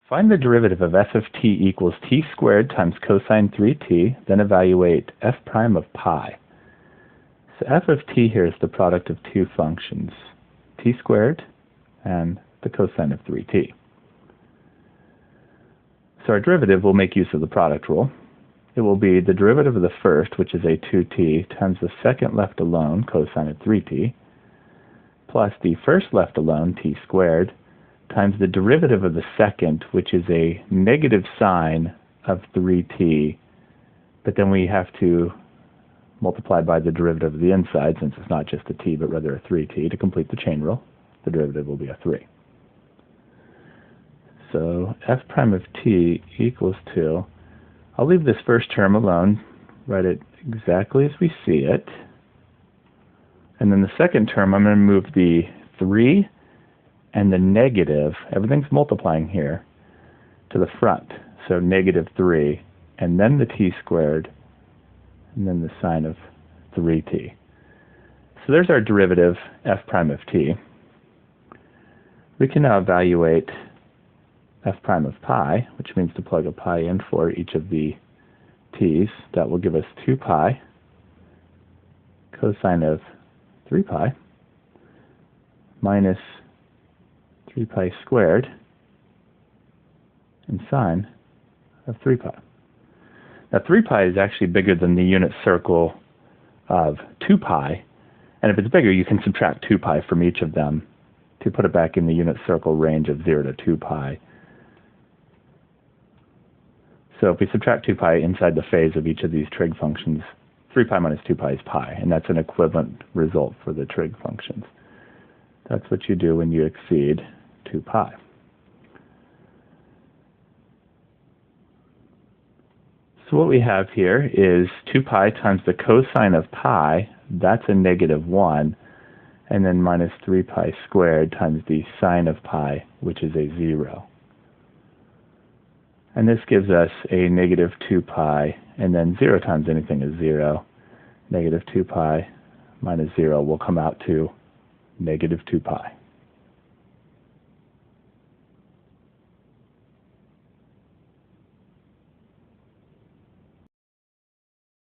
Find the derivative of f of t equals t squared times cosine 3t, then evaluate f prime of pi. So f of t here is the product of two functions, t squared and the cosine of 3t. So our derivative will make use of the product rule. It will be the derivative of the first, which is a 2t, times the second left alone, cosine of 3t, plus the first left alone, t squared, times the derivative of the second, which is a negative sine of 3t, but then we have to multiply by the derivative of the inside, since it's not just a t, but rather a 3t, to complete the chain rule. The derivative will be a 3. So f prime of t equals to, I'll leave this first term alone, write it exactly as we see it, and then the second term I'm going to move the 3 and the negative, everything's multiplying here, to the front. So negative 3, and then the t squared, and then the sine of 3t. So there's our derivative, f prime of t. We can now evaluate f prime of pi, which means to plug a pi in for each of the t's. That will give us 2 pi cosine of 3 pi minus 3 pi squared and sine of 3 pi. Now 3 pi is actually bigger than the unit circle of 2 pi, and if it's bigger you can subtract 2 pi from each of them to put it back in the unit circle range of 0 to 2 pi. So if we subtract 2 pi inside the phase of each of these trig functions, 3 pi minus 2 pi is pi, and that's an equivalent result for the trig functions. That's what you do when you exceed 2 pi. So what we have here is 2 pi times the cosine of pi, that's a negative 1, and then minus 3 pi squared times the sine of pi, which is a 0. And this gives us a negative 2 pi, and then 0 times anything is 0. Negative 2 pi minus 0 will come out to negative 2 pi.